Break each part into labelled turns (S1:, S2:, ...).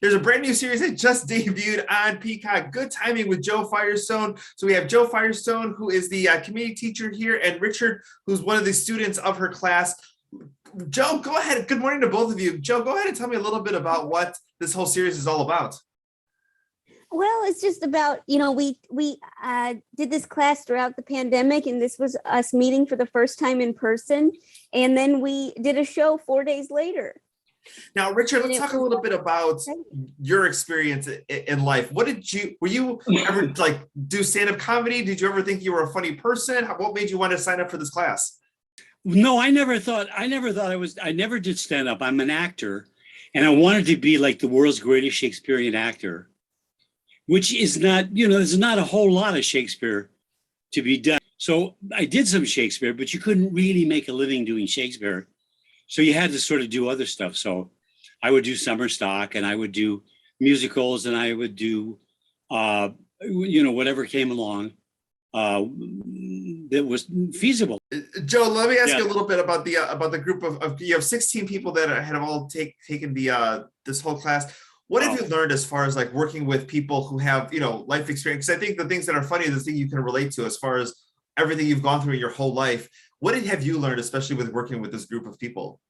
S1: There's a brand new series that just debuted on Peacock. Good timing with Jo Firestone. So we have Jo Firestone, who is the community teacher here, and Richard, who's one of the students of her class. Jo, go ahead. Good morning to both of you. Jo, go ahead and tell me a little bit about what this whole series is all about.
S2: Well, it's just about, we did this class throughout the pandemic, and this was us meeting for the first time in person. And then we did a show 4 days later.
S1: Now, Richard, let's talk a little bit about your experience in life. Were you ever do stand-up comedy? Did you ever think you were a funny person? What made you want to sign up for this class?
S3: No, I never did stand up. I'm an actor, and I wanted to be like the world's greatest Shakespearean actor, which is not, there's not a whole lot of Shakespeare to be done. So I did some Shakespeare, but you couldn't really make a living doing Shakespeare. So you had to sort of do other stuff. So I would do summer stock, and I would do musicals, and I would do, whatever came along that was feasible.
S1: Jo, let me ask you a little bit about the group of you have 16 people that have all taken this whole class. What have you learned as far as like working with people who have, life experience? Because I think the things that are funny is the thing you can relate to as far as everything you've gone through in your whole life. What have you learned, especially with working with this group of people?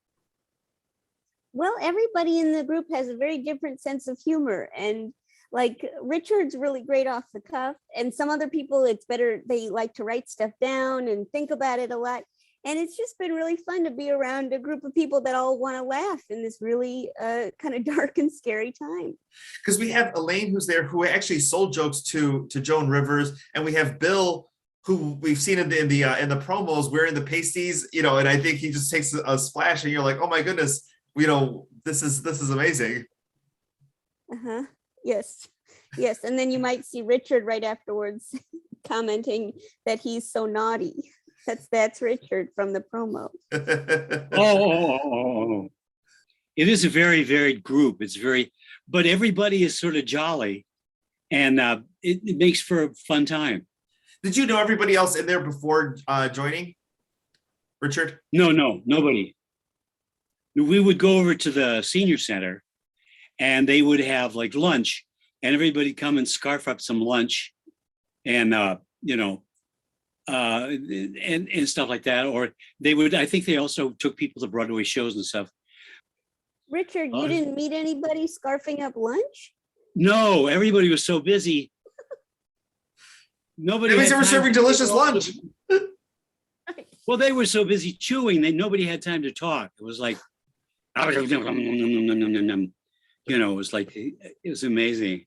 S2: Well, everybody in the group has a very different sense of humor. And like Richard's really great off the cuff. And some other people, it's better, they like to write stuff down and think about it a lot. And it's just been really fun to be around a group of people that all want to laugh in this really kind of dark and scary time.
S1: Because we have Elaine, who's there, who actually sold jokes to Joan Rivers, and we have Bill, who we've seen in the promos wearing the pasties, and I think he just takes a splash, and you're like, oh my goodness, this is amazing.
S2: Yes, and then you might see Richard right afterwards commenting that he's so naughty. That's Richard from the promo.
S3: Oh. It is a very varied group. But everybody is sort of jolly, and it makes for a fun time.
S1: Did you know everybody else in there before joining, Richard?
S3: No, nobody. We would go over to the senior center, and they would have like lunch, and everybody come and scarf up some lunch, and and stuff like that. Or they would, I think they also took people to Broadway shows and stuff.
S2: Richard, you didn't meet anybody scarfing up lunch?
S3: No, everybody was so busy. Nobody.
S1: They were serving delicious lunch.
S3: Well, they were so busy chewing that nobody had time to talk. It was like, it was like, it was amazing.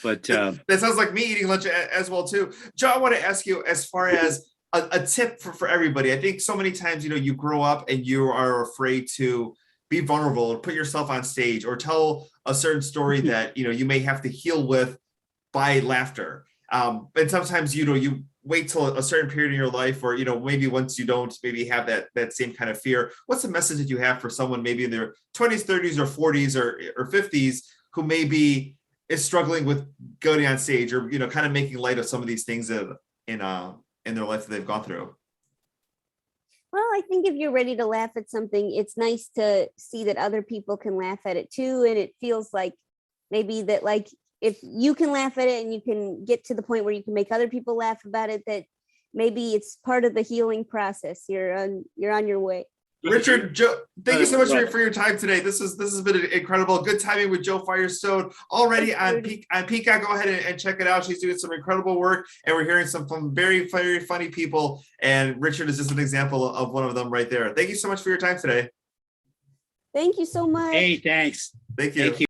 S3: But
S1: that sounds like me eating lunch as well too. Jo, I want to ask you, as far as a tip for everybody. I think so many times, you grow up and you are afraid to be vulnerable and put yourself on stage or tell a certain story that, you may have to heal with by laughter. And sometimes, you wait till a certain period in your life, or, maybe once you don't maybe have that same kind of fear. What's the message that you have for someone maybe in their 20s, 30s, or 40s or 50s who maybe is struggling with going on stage, or, kind of making light of some of these things in their life that they've gone through?
S2: Well, I think if you're ready to laugh at something, it's nice to see that other people can laugh at it too. And it feels like maybe that, like, if you can laugh at it and you can get to the point where you can make other people laugh about it, that maybe it's part of the healing process. You're on your way.
S1: Richard, Jo, thank you so much for your time today. This has been incredible. Good timing with Jo Firestone already on Peacock. Go ahead and check it out. She's doing some incredible work, and we're hearing some from very, very funny people. And Richard is just an example of one of them right there. Thank you so much for your time today.
S2: Thank you so much.
S3: Hey, thanks.
S1: Thank you.